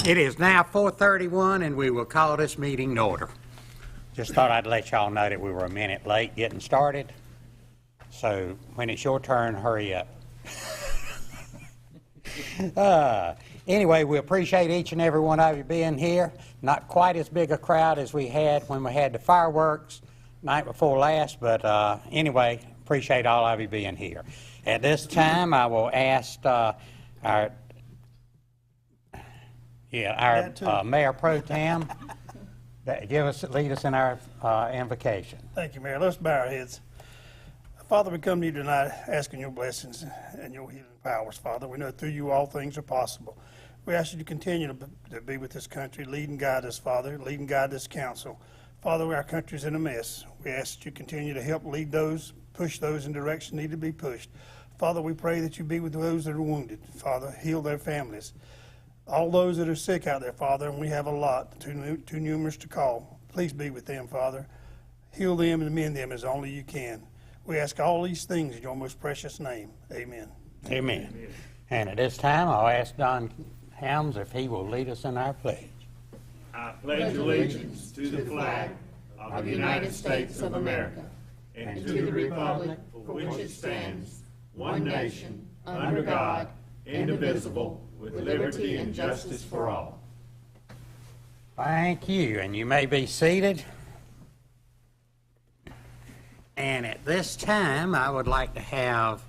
It is now 4:31, and we will call this meeting to order. Just thought I'd let y'all know that we were a minute late getting started. So when it's your turn, hurry up. Anyway, we appreciate each and every one of you being here. Not quite as big a crowd as we had when we had the fireworks night before last, but anyway, appreciate all of you being here. At this time, I will ask our Mayor Pro-Tem lead us in our invocation. Thank you, Mayor. Let's bow our heads. Father, we come to you tonight asking your blessings and your healing powers, Father. We know through you all things are possible. We ask you to continue to be with this country, lead and guide us, Father, lead and guide this council. Father, our country's in a mess. We ask that you continue to help lead those, push those in direction need to be pushed. Father, we pray that you be with those that are wounded. Father, heal their families. All those that are sick out there, Father, and we have a lot, too numerous to call. Please be with them, Father. Heal them and mend them as only you can. We ask all these things in your most precious name. Amen. Amen. And at this time, I'll ask Don Helms if he will lead us in our pledge. I pledge allegiance to the flag of the United States of America and to the republic for which it stands, one nation, under God, indivisible, with liberty and justice for all. Thank you, and you may be seated. And at this time, I would like to have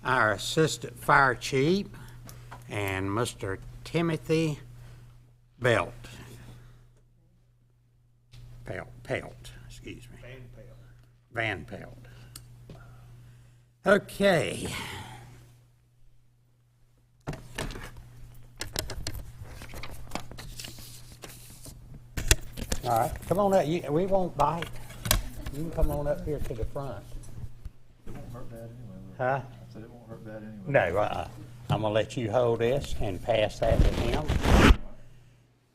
our Assistant Fire Chief and Mr. Timothy Pelt, excuse me. Van Pelt. Okay. All right, come on up. We won't bite. You can come on up here to the front. It won't hurt bad anyway. Huh? I said it won't hurt bad anyway. No, I'm going to let you hold this and pass that to him.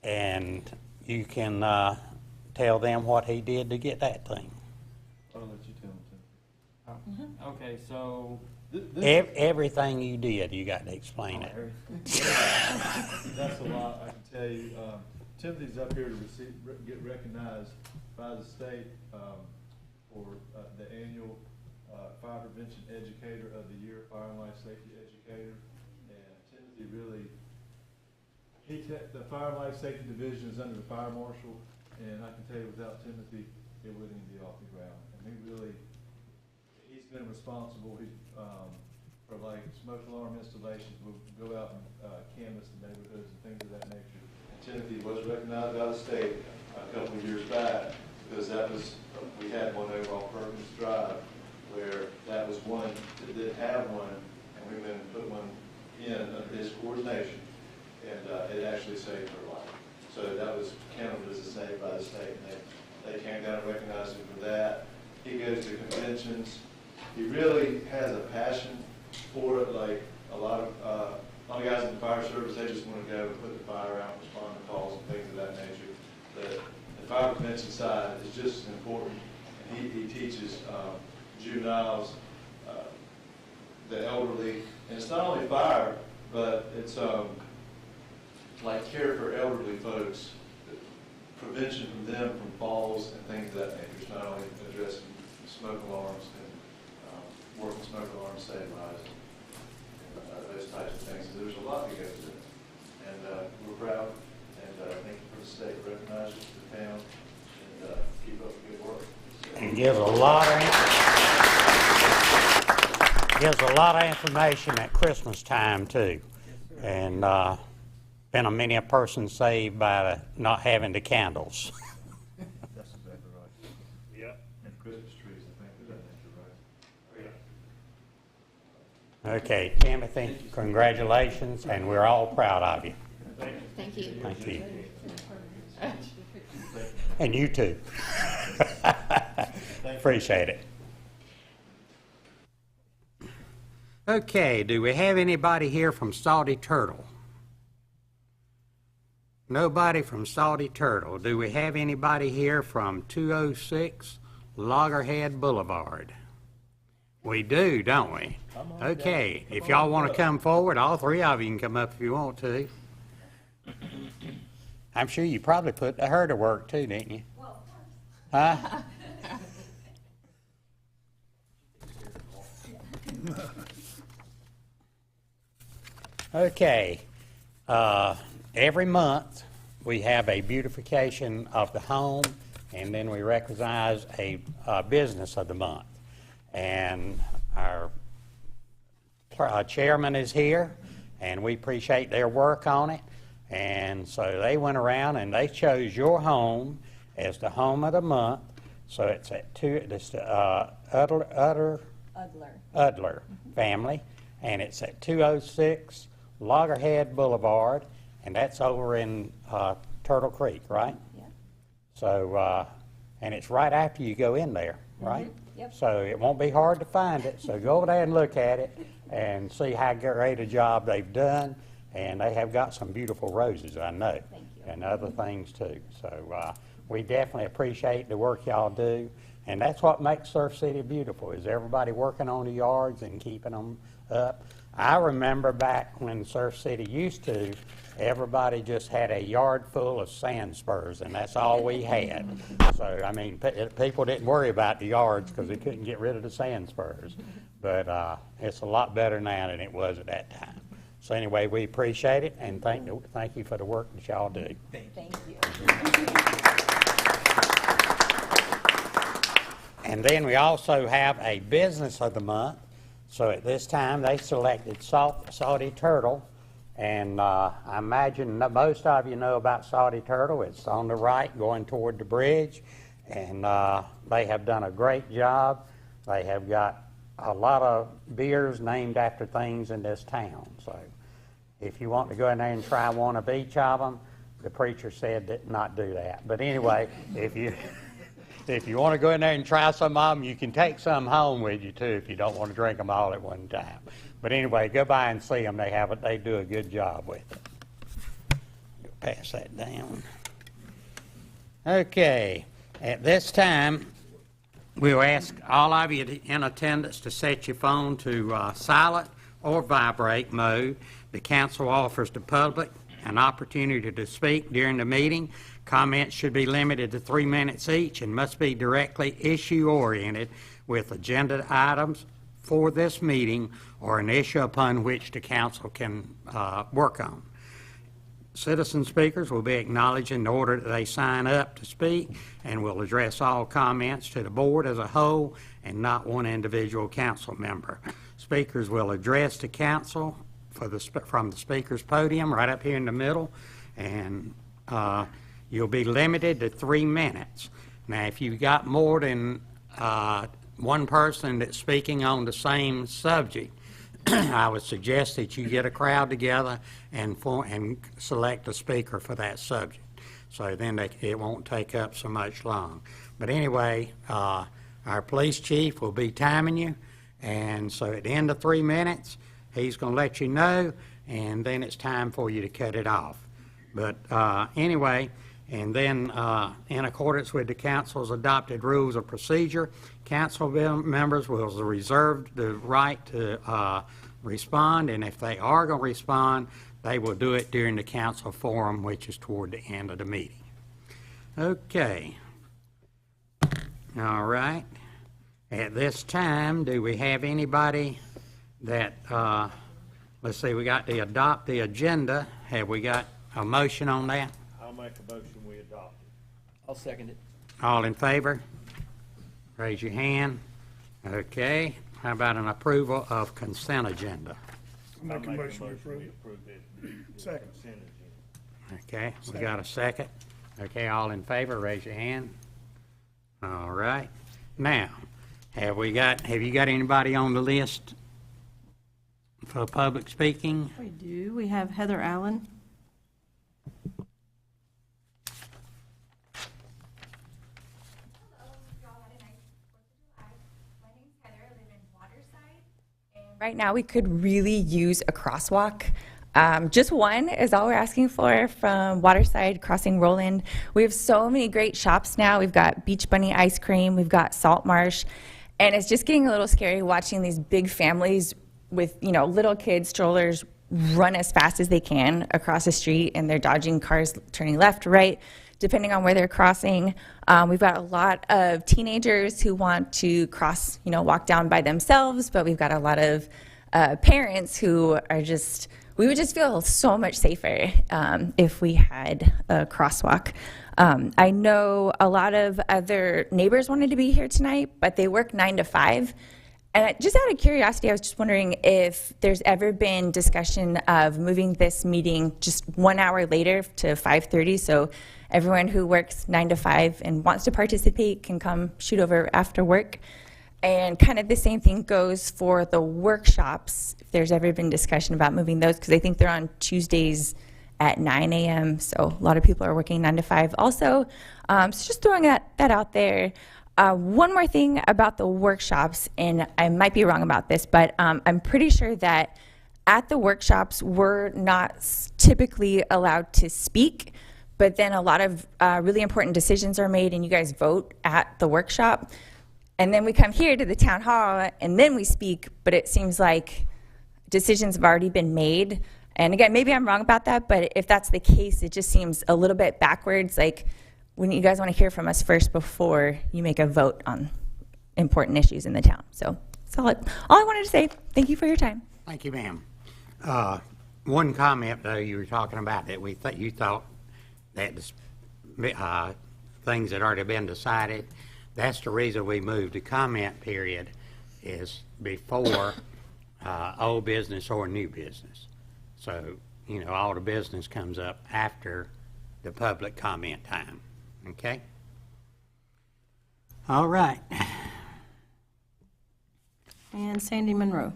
And you can tell them what he did to get that thing. I'll let you tell them too. Okay, so Everything you did, you got to explain it. That's a lot. I can tell you. Timothy's up here to get recognized by the state for the annual Fire Prevention Educator of the Year, Fire and Life Safety Educator. And Timothy really, the Fire and Life Safety Division is under the Fire Marshal, and I can tell you without Timothy, it wouldn't even be off the ground. And he's been responsible for like smoke alarm installations. We'll go out and canvass the neighborhoods and things of that nature. Timothy was recognized by the state a couple of years back because we had one over on Perkins Drive where that was one that didn't have one, and we went and put one in under his coordination, and it actually saved her life. So that was counted as a save by the state, and they came down and recognized him for that. He goes to conventions. He really has a passion for it, like a lot of guys in the fire service, they just want to go and put the fire out, respond to calls and things of that nature. The fire prevention side is just as important. And he teaches juveniles, the elderly, and it's not only fire, but it's like care for elderly folks, prevention from them from falls and things of that nature. It's not only addressing smoke alarms and working smoke alarms, save lives. Those types of things. So there's a lot that goes in it. And we're proud, and thank you for the state recognizing the town, and keep up the good work. And gives a lot of information at Christmas time too. And been a many a person saved by not having the candles. That's exactly right. Yeah. And Christmas trees, I think, is that nature, right? Okay, Timothy, congratulations, and we're all proud of you. Thank you. Thank you. And you too. Appreciate it. Okay, do we have anybody here from Salty Turtle? Nobody from Salty Turtle. Do we have anybody here from 206 Loggerhead Boulevard? We do, don't we? Okay, if y'all want to come forward, all three of you can come up if you want to. I'm sure you probably put her to work too, didn't you? Well, of course. Huh? Okay. Every month, we have a beautification of the home, and then we recognize a business of the month. And our chairman is here, and we appreciate their work on it. And so they went around and they chose your home as the home of the month. So it's at Udler family, and it's at 206 Loggerhead Boulevard, and that's over in Turtle Creek, right? Yeah. So, and it's right after you go in there, right? Yep. So it won't be hard to find it. So go over there and look at it and see how great a job they've done. And they have got some beautiful roses, I know. Thank you. And other things too. So we definitely appreciate the work y'all do. And that's what makes Surf City beautiful, is everybody working on the yards and keeping them up. I remember back when Surf City used to, everybody just had a yard full of sand spurs, and that's all we had. So, I mean, people didn't worry about the yards because they couldn't get rid of the sand spurs. But it's a lot better now than it was at that time. So anyway, we appreciate it, and thank you for the work that y'all do. Thank you. And then we also have a business of the month. So at this time, they selected Salty Turtle. And I imagine that most of you know about Salty Turtle. It's on the right going toward the bridge. And they have done a great job. They have got a lot of beers named after things in this town. So if you want to go in there and try one of each of them, the preacher said that not do that. But anyway, if you want to go in there and try some of them, you can take some home with you too if you don't want to drink them all at one time. But anyway, go by and see them. They do a good job with it. Pass that down. Okay, at this time, we'll ask all of you in attendance to set your phone to silent or vibrate mode. The council offers the public an opportunity to speak during the meeting. Comments should be limited to 3 minutes each and must be directly issue-oriented with agenda items for this meeting or an issue upon which the council can work on. Citizen speakers will be acknowledged in the order that they sign up to speak and will address all comments to the board as a whole and not one individual council member. Speakers will address the council from the speaker's podium right up here in the middle, and you'll be limited to 3 minutes. Now, if you've got more than one person that's speaking on the same subject, I would suggest that you get a crowd together and select a speaker for that subject. So then it won't take up so much long. But anyway, our police chief will be timing you, and so at the end of 3 minutes, he's going to let you know, and then it's time for you to cut it off. But anyway, and then in accordance with the council's adopted rules of procedure, council members will reserve the right to respond, and if they are going to respond, they will do it during the council forum, which is toward the end of the meeting. Okay. All right. At this time, do we have anybody that, let's see, we got to adopt the agenda. Have we got a motion on that? I'll make a motion, we adopt it. I'll second it. All in favor? Raise your hand. Okay. How about an approval of consent agenda? Make a motion to approve. We approve it. Second. Consent agenda. Okay, we got a second. Okay, all in favor, raise your hand. All right. Now, have you got anybody on the list for public speaking? We do. We have Heather Allen. Hello, y'all had a nice 4th of July. My name's Heather, I live in Waterside. And right now, we could really use a crosswalk. Just one is all we're asking for from Waterside crossing Roland. We have so many great shops now. We've got Beach Bunny ice cream, we've got Salt Marsh, and it's just getting a little scary watching these big families with, little kids, strollers, run as fast as they can across the street, and they're dodging cars turning left, right, depending on where they're crossing. We've got a lot of teenagers who want to cross, walk down by themselves, but we've got a lot of parents who are just, we would just feel so much safer if we had a crosswalk. I know a lot of other neighbors wanted to be here tonight, but they work 9 to 5. And just out of curiosity, I was just wondering if there's ever been discussion of moving this meeting just 1 hour later to 5:30, so everyone who works 9 to 5 and wants to participate can come shoot over after work. And kind of the same thing goes for the workshops, if there's ever been discussion about moving those, because I think they're on Tuesdays at 9 a.m., so a lot of people are working 9 to 5 also. So just throwing that out there. One more thing about the workshops, and I might be wrong about this, but I'm pretty sure that at the workshops, we're not typically allowed to speak, but then a lot of really important decisions are made and you guys vote at the workshop. And then we come here to the town hall and then we speak, but it seems like decisions have already been made. And again, maybe I'm wrong about that, but if that's the case, it just seems a little bit backwards. Like, when you guys want to hear from us first before you make a vote on important issues in the town. So that's all I wanted to say. Thank you for your time. Thank you, ma'am. One comment, though, you were talking about that you thought that things had already been decided. That's the reason we moved the comment period is before old business or new business. So, all the business comes up after the public comment time. Okay? All right. And Sandy Monroe.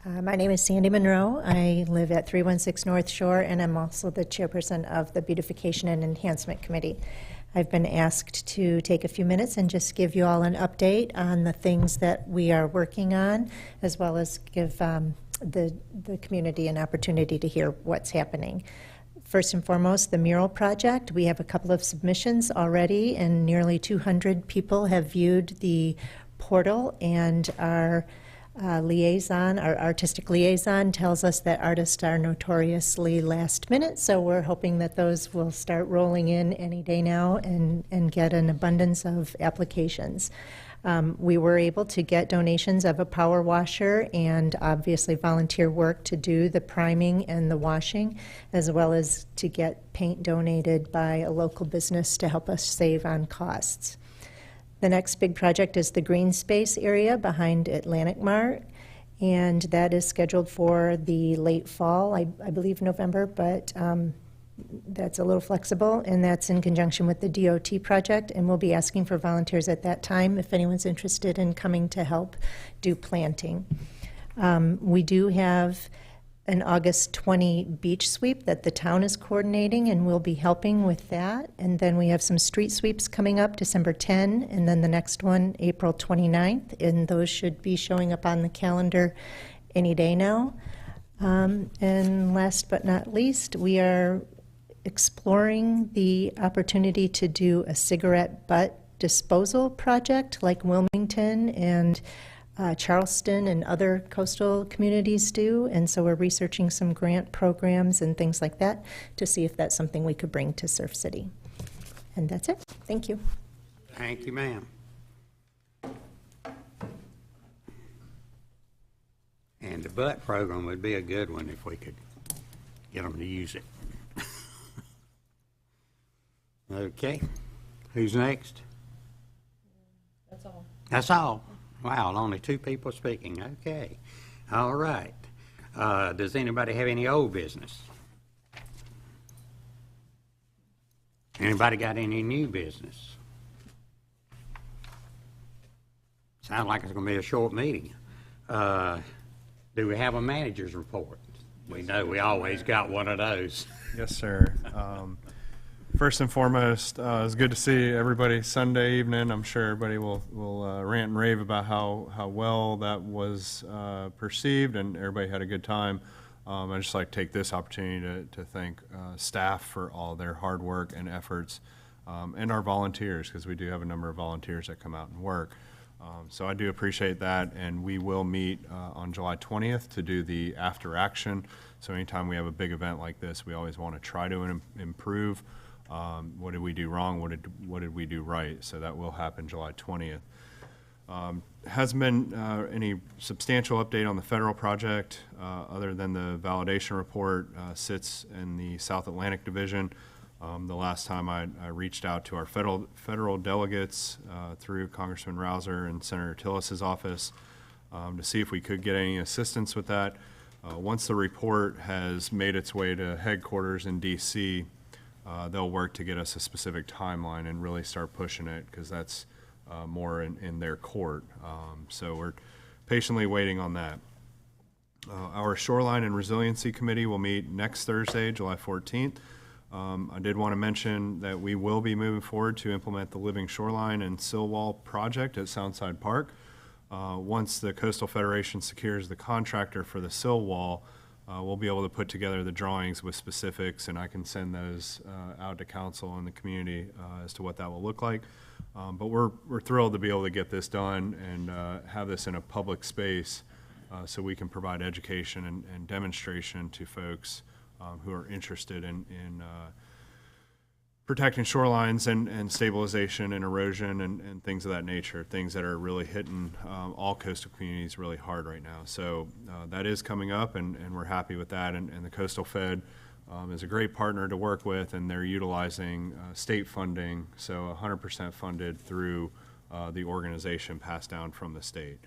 My name is Sandy Monroe. I live at 316 North Shore, and I'm also the chairperson of the Beautification and Enhancement Committee. I've been asked to take a few minutes and just give you all an update on the things that we are working on, as well as give the community an opportunity to hear what's happening. First and foremost, the mural project. We have a couple of submissions already, and nearly 200 people have viewed the portal, and our our artistic liaison tells us that artists are notoriously last minute, so we're hoping that those will start rolling in any day now and get an abundance of applications. We were able to get donations of a power washer and obviously volunteer work to do the priming and the washing, as well as to get paint donated by a local business to help us save on costs. The next big project is the green space area behind Atlantic Mart, and that is scheduled for the late fall, I believe November, but that's a little flexible, and that's in conjunction with the DOT project, and we'll be asking for volunteers at that time if anyone's interested in coming to help do planting. We do have an August 20 beach sweep that the town is coordinating, and we'll be helping with that. And then we have some street sweeps coming up December 10, and then the next one April 29th, and those should be showing up on the calendar any day now. And last but not least, we are exploring the opportunity to do a cigarette butt disposal project like Wilmington and Charleston and other coastal communities do, and so we're researching some grant programs and things like that to see if that's something we could bring to Surf City. And that's it. Thank you. Thank you, ma'am. And the butt program would be a good one if we could get them to use it. Okay. Who's next? That's all. That's all. Wow, only 2 people speaking. Okay. All right. Does anybody have any old business? Anybody got any new business? Sounds like it's going to be a short meeting. Do we have a manager's report? We know we always got one of those. Yes, sir. First and foremost, it's good to see everybody Sunday evening. I'm sure everybody will rant and rave about how well that was perceived, and everybody had a good time. I'd just like to take this opportunity to thank staff for all their hard work and efforts, and our volunteers, because we do have a number of volunteers that come out and work. So I do appreciate that, and we will meet on July 20th to do the after action. So anytime we have a big event like this, we always want to try to improve. What did we do wrong? What did we do right? So that will happen July 20th. Hasn't been any substantial update on the federal project other than the validation report sits in the South Atlantic Division. The last time I reached out to our federal delegates through Congressman Rouser and Senator Tillis's office to see if we could get any assistance with that. Once the report has made its way to headquarters in DC, they'll work to get us a specific timeline and really start pushing it, because that's more in their court. So we're patiently waiting on that. Our Shoreline and Resiliency Committee will meet next Thursday, July 14th. I did want to mention that we will be moving forward to implement the Living Shoreline and Sill Wall project at Soundside Park. Once the Coastal Federation secures the contractor for the sill wall, we'll be able to put together the drawings with specifics, and I can send those out to council and the community as to what that will look like. But we're thrilled to be able to get this done and have this in a public space so we can provide education and demonstration to folks who are interested in protecting shorelines and stabilization and erosion and things of that nature, things that are really hitting all coastal communities really hard right now. So that is coming up, and we're happy with that. And the Coastal Fed is a great partner to work with, and they're utilizing state funding, so 100% funded through the organization passed down from the state.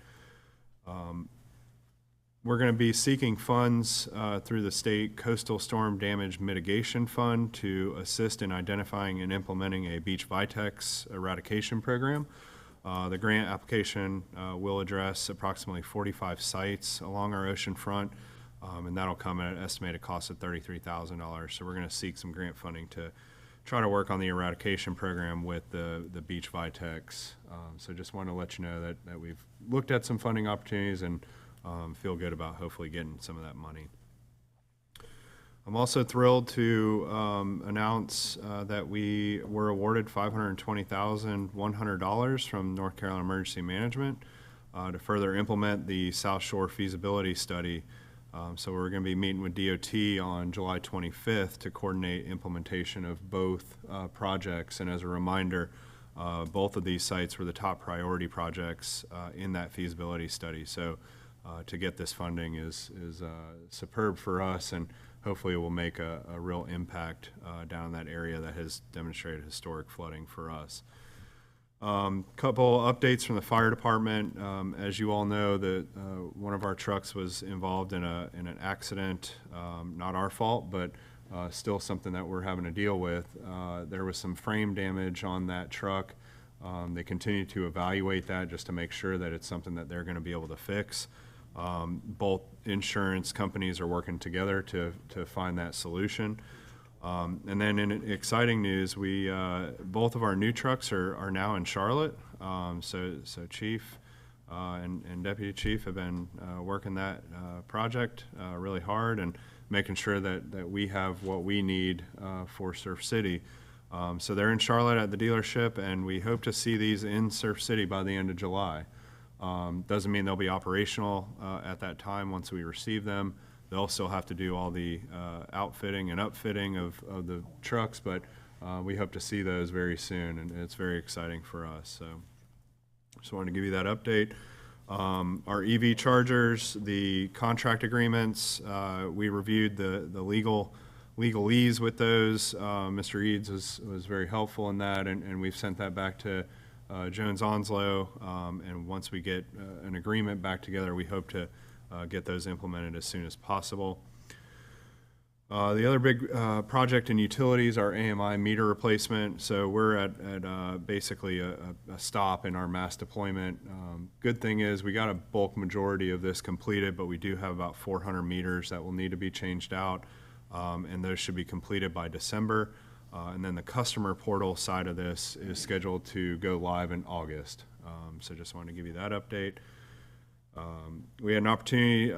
We're going to be seeking funds through the State Coastal Storm Damage Mitigation Fund to assist in identifying and implementing a beach vitex eradication program. The grant application will address approximately 45 sites along our ocean front, and that'll come at an estimated cost of $33,000. So we're going to seek some grant funding to try to work on the eradication program with the beach vitex. So just wanted to let you know that we've looked at some funding opportunities and feel good about hopefully getting some of that money. I'm also thrilled to announce that we were awarded $520,100 from North Carolina Emergency Management to further implement the South Shore feasibility study. So we're going to be meeting with DOT on July 25th to coordinate implementation of both projects. And as a reminder, both of these sites were the top priority projects in that feasibility study. So to get this funding is superb for us, and hopefully it will make a real impact down in that area that has demonstrated historic flooding for us. Couple updates from the fire department. As you all know, one of our trucks was involved in an accident, not our fault, but still something that we're having to deal with. There was some frame damage on that truck. They continue to evaluate that just to make sure that it's something that they're going to be able to fix. Both insurance companies are working together to find that solution. And then in exciting news, both of our new trucks are now in Charlotte. So Chief and Deputy Chief have been working that project really hard and making sure that we have what we need for Surf City. So they're in Charlotte at the dealership, and we hope to see these in Surf City by the end of July. Doesn't mean they'll be operational at that time once we receive them. They'll still have to do all the outfitting and upfitting of the trucks, but we hope to see those very soon, and it's very exciting for us. So just wanted to give you that update. Our EV chargers, the contract agreements, we reviewed the legalese with those. Mr. Eads was very helpful in that, and we've sent that back to Jones Onslow, and once we get an agreement back together, we hope to get those implemented as soon as possible. The other big project in utilities, our AMI meter replacement. So we're at basically a stop in our mass deployment. Good thing is we got a bulk majority of this completed, but we do have about 400 meters that will need to be changed out, and those should be completed by December. And then the customer portal side of this is scheduled to go live in August. So just wanted to give you that update. We had an opportunity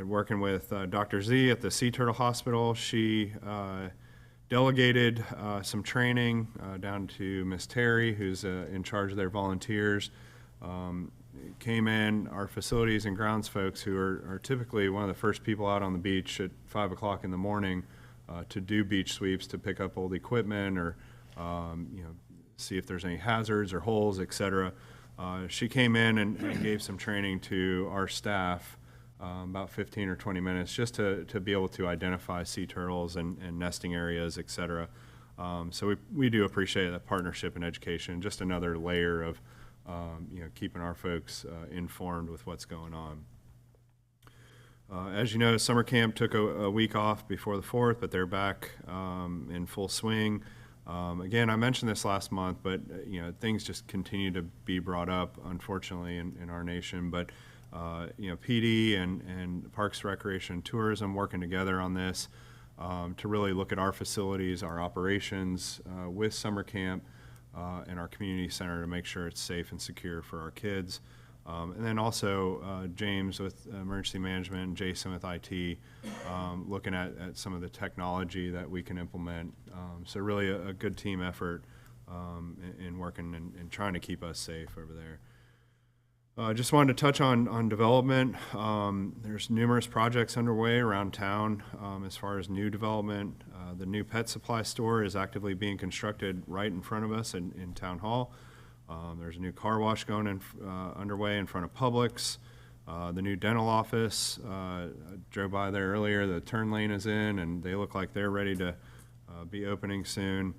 working with Dr. Z at the Sea Turtle Hospital. She delegated some training down to Miss Terry, who's in charge of their volunteers. came in, our facilities and grounds folks, who are typically one of the first people out on the beach at 5 o'clock in the morning to do beach sweeps, to pick up old equipment or see if there's any hazards or holes, et cetera. She came in and gave some training to our staff, about 15 or 20 minutes, just to be able to identify sea turtles and nesting areas, et cetera. So we do appreciate that partnership and education, just another layer of keeping our folks informed with what's going on. As you know, summer camp took a week off before the 4th, but they're back in full swing. Again, I mentioned this last month, but things just continue to be brought up, unfortunately, in our nation. But PD and Parks, Recreation, and Tourism working together on this to really look at our facilities, our operations with summer camp and our community center to make sure it's safe and secure for our kids. And then also James with emergency management and Jason with IT, looking at some of the technology that we can implement. So really a good team effort in working and trying to keep us safe over there. Just wanted to touch on development. There's numerous projects underway around town as far as new development. The new pet supply store is actively being constructed right in front of us in Town Hall. There's a new car wash going underway in front of Publix. The new dental office, I drove by there earlier. The turn lane is in, and they look like they're ready to be opening soon.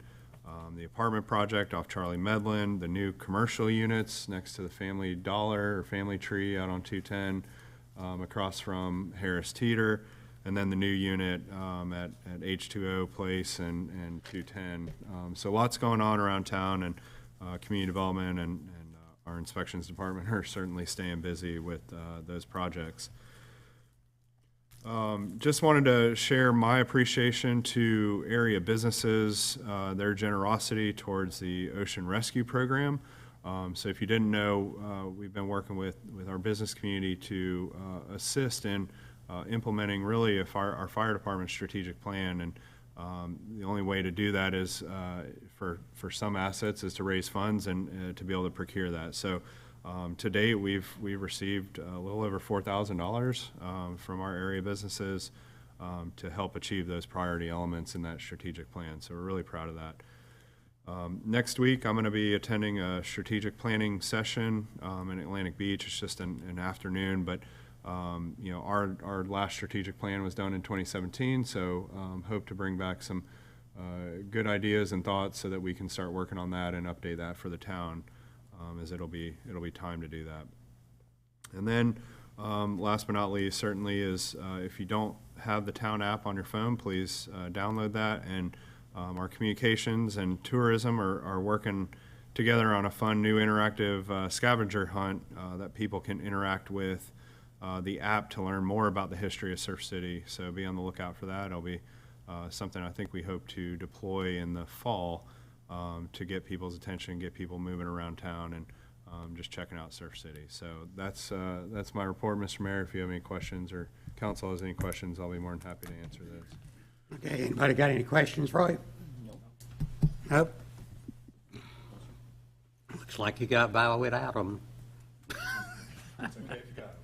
The apartment project off Charlie Medlin, the new commercial units next to the Family Dollar or Family Tree out on 210 across from Harris Teeter, and then the new unit at H2O Place and 210. So lots going on around town, and community development and our inspections department are certainly staying busy with those projects. Just wanted to share my appreciation to area businesses, their generosity towards the Ocean Rescue Program. So if you didn't know, we've been working with our business community to assist in implementing really our fire department strategic plan. And the only way to do that is for some assets is to raise funds and to be able to procure that. So to date, we've received a little over $4,000 from our area businesses to help achieve those priority elements in that strategic plan. So we're really proud of that. Next week, I'm going to be attending a strategic planning session in Atlantic Beach. It's just an afternoon, but our last strategic plan was done in 2017, so hope to bring back some good ideas and thoughts so that we can start working on that and update that for the town, as it'll be time to do that. And then last but not least, certainly is if you don't have the town app on your phone, please download that. And our communications and tourism are working together on a fun new interactive scavenger hunt that people can interact with the app to learn more about the history of Surf City. So be on the lookout for that. It'll be something I think we hope to deploy in the fall to get people's attention, get people moving around town and just checking out Surf City. So that's my report, Mr. Mayor. If you have any questions or council has any questions, I'll be more than happy to answer those. Okay, anybody got any questions, Roy? Nope. Looks like you got by without them. It's okay if you got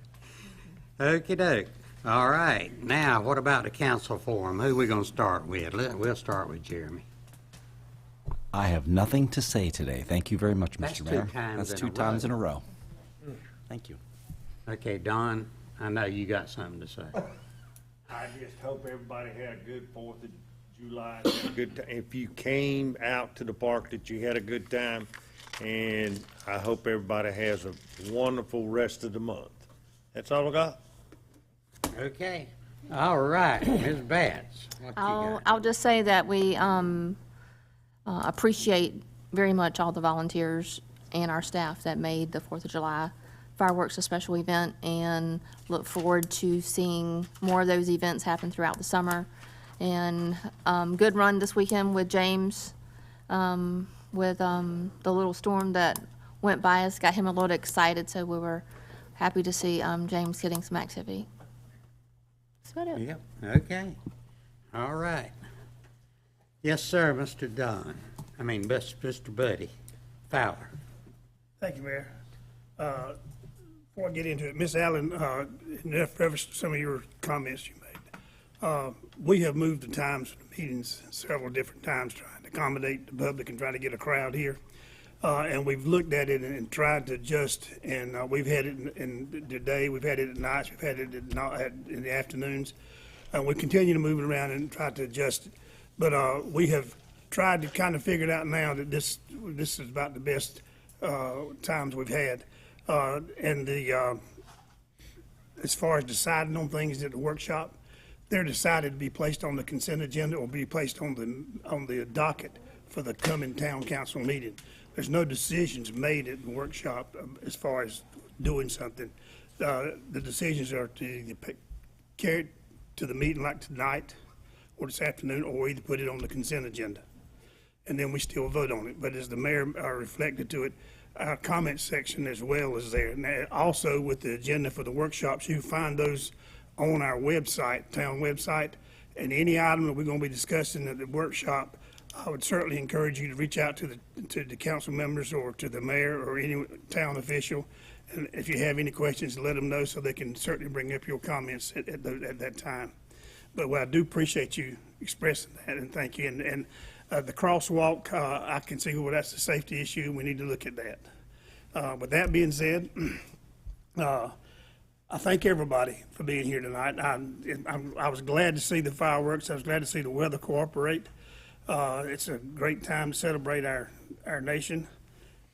it. Okey-doke. All right, now what about the council forum? Who we gonna start with? We'll start with Jeremy. I have nothing to say today. Thank you very much, That's Mr. two Mayor. times That's in two a times row. in a row. Thank you. Okay, Don, I know you got something to say. I just hope everybody had a good 4th of July. Had a good time. If you came out to the park, that you had a good time, and I hope everybody has a wonderful rest of the month. That's all I got. Okay, all right, Ms. Batts, what you got? I'll just say that we appreciate very much all the volunteers and our staff that made the 4th of July fireworks a special event, and look forward to seeing more of those events happen throughout the summer. And good run this weekend with James, with the little storm that went by us, got him a little excited, so we were happy to see James getting some activity. That's about it. Yep, okay, all right. Yes, sir, Mr. Don, Mr. Buddy Fowler. Thank you, Mayor. Before I get into it, Ms. Allen, in reference to some of your comments you made, we have moved the times of the meetings several different times, trying to accommodate the public and try to get a crowd here. And we've looked at it and tried to adjust, and we've had it in the day, we've had it at nights, we've had it in the afternoons. We continue to move it around and try to adjust it. But we have tried to kind of figure it out now that this is about the best times we've had. And as far as deciding on things at the workshop, they're decided to be placed on the consent agenda or be placed on the docket for the coming town council meeting. There's no decisions made at the workshop as far as doing something. The decisions are to either carry it to the meeting like tonight or this afternoon, or either put it on the consent agenda. And then we still vote on it. But as the mayor reflected to it, our comment section as well is there. And also with the agenda for the workshops, you find those on our website, town website. And any item that we're going to be discussing at the workshop, I would certainly encourage you to reach out to the council members or to the mayor or any town official. And if you have any questions, let them know so they can certainly bring up your comments at that time. But I do appreciate you expressing that, and thank you. And the crosswalk, I can see well, that's a safety issue. We need to look at that. With that being said, I thank everybody for being here tonight. I was glad to see the fireworks. I was glad to see the weather cooperate. It's a great time to celebrate our nation,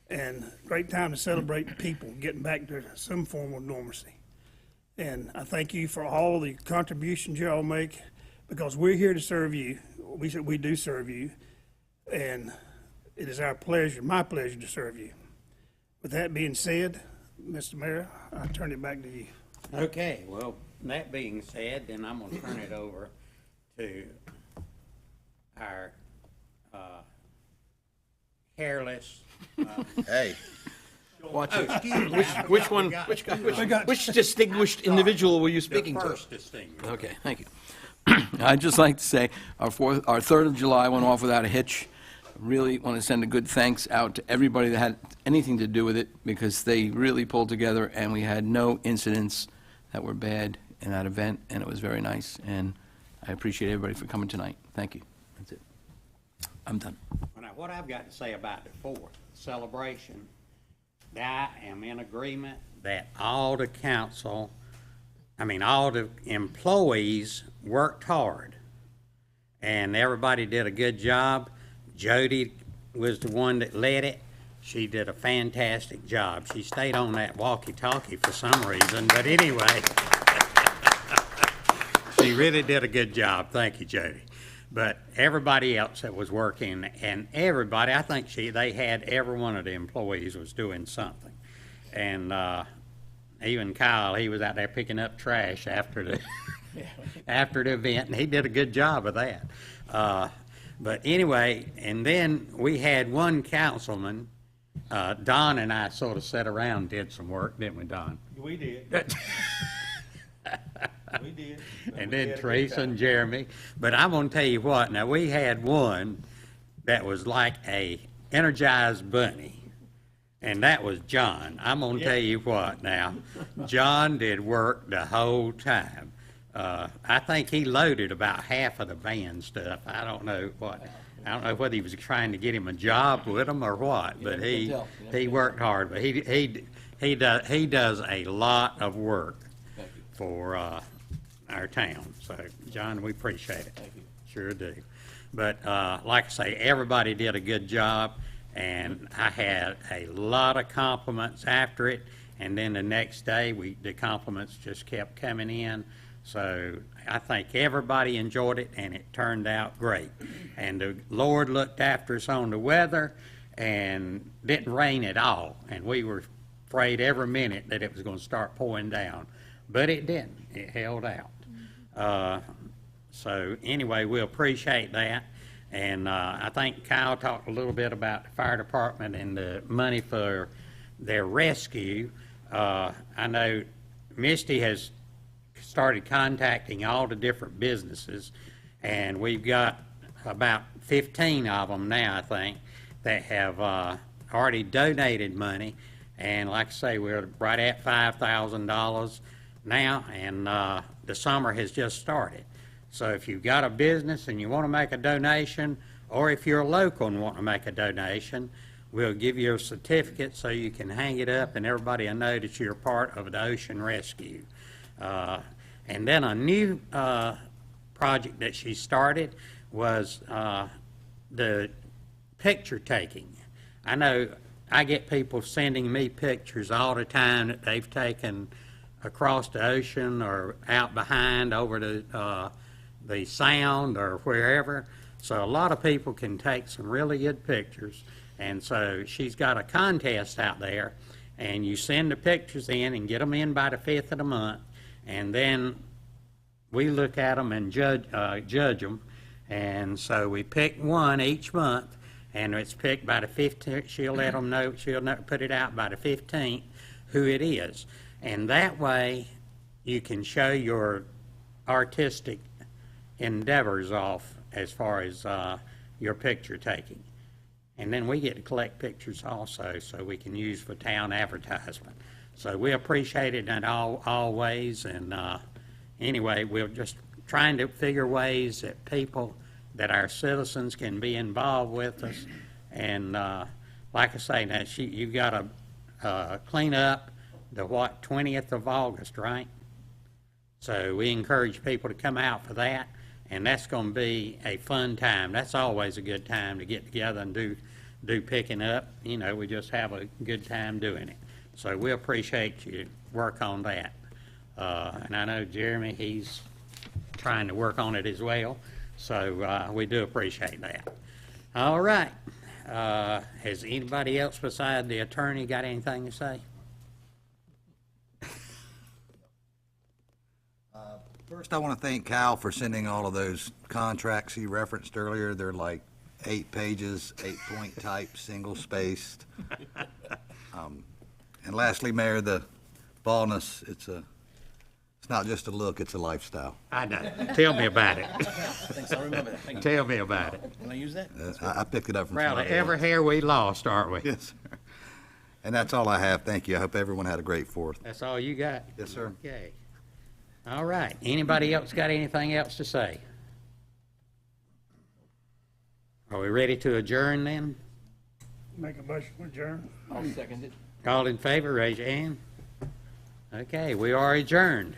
and great time to celebrate people getting back to some form of normalcy. And I thank you for all the contributions you all make, because we're here to serve you. We do serve you, and it is our pleasure, my pleasure, to serve you. With that being said, Mr. Mayor, I turn it back to you. Okay, well, that being said, then I'm going to turn it over to our hairless. Hey. Watch it. Which one, which distinguished individual were you speaking The to? first distinguished. Okay, thank you. I'd just like to say our 3rd of July went off without a hitch. Really want to send a good thanks out to everybody that had anything to do with it, because they really pulled together and we had no incidents that were bad in that event, and it was very nice. And I appreciate everybody for coming tonight. Thank you. That's it. I'm done. Now, what I've got to say about the 4th celebration, I am in agreement that all the council, all the employees worked hard, and everybody did a good job. Jody was the one that led it. She did a fantastic job. She stayed on that walkie-talkie for some reason, but anyway, she really did a good job. Thank you, Jody. But everybody else that was working, and everybody, I think they had every one of the employees was doing something. And even Kyle, he was out there picking up trash after the after the event, and he did a good job of that. But anyway, and then we had one councilman, Don and I sort of sat around and did some work, didn't we, Don? We did. We did. And then Teresa and Jeremy. But I'm going to tell you what, now we had one that was like a energized bunny, and that was John. I'm going to tell you what now, John did work the whole time. I think he loaded about half of the van stuff. I don't know whether he was trying to get him a job with him or what, but he worked hard. But he does a lot of work for our town. So, John, we appreciate it. Thank you. Sure do. But like I say, everybody did a good job, and I had a lot of compliments after it. And then the next day, the compliments just kept coming in. So I think everybody enjoyed it, and it turned out great. And the Lord looked after us on the weather, and didn't rain at all. And we were afraid every minute that it was going to start pouring down. But it didn't. It held out. So anyway, we appreciate that. And I think Kyle talked a little bit about the fire department and the money for their rescue. I know Misty has started contacting all the different businesses, and we've got about 15 of them now, I think, that have already donated money. And like I say, we're right at $5,000 now, and the summer has just started. So if you've got a business and you want to make a donation, or if you're local and want to make a donation, we'll give you a certificate so you can hang it up and everybody will know that you're part of the ocean rescue. And then a new project that she started was the picture taking. I know I get people sending me pictures all the time that they've taken across the ocean or out behind over the sound or wherever. So a lot of people can take some really good pictures. And so she's got a contest out there, and you send the pictures in and get them in by the 5th of the month, and then we look at them and judge them. And so we pick one each month, and it's picked by the 15th. She'll let them know, put it out by the 15th who it is. And that way you can show your artistic endeavors off as far as your picture taking. And then we get to collect pictures also, so we can use for town advertisement. So we appreciate it in all ways, and anyway, we're just trying to figure ways that people, that our citizens can be involved with us. And like I say, now you've got to clean up the 20th of August, right? So we encourage people to come out for that, and that's going to be a fun time. That's always a good time to get together and do picking up. You know, we just have a good time doing it. So we appreciate you work on that. And I know Jeremy, he's trying to work on it as well. So we do appreciate that. All right. Has anybody else beside the attorney got anything to say? First, I want to thank Kyle for sending all of those contracts he referenced earlier. They're like 8 pages, 8-point type, single-spaced. And lastly, Mayor, the baldness, it's not just a look, it's a lifestyle. I know. Tell me about it. Thanks, I'll remember that. Thank you. Tell me about it. Can I use that? I picked it up from Proud of somebody every else. hair we lost, aren't we? Yes, sir. And that's all I have. Thank you. I hope everyone had a great 4th. That's all you got? Yes, sir. Okay. All right. Anybody else got anything else to say? Are we ready to adjourn then? Make a motion to adjourn. I'll second it. All in favor, raise your hand. Okay, we are adjourned.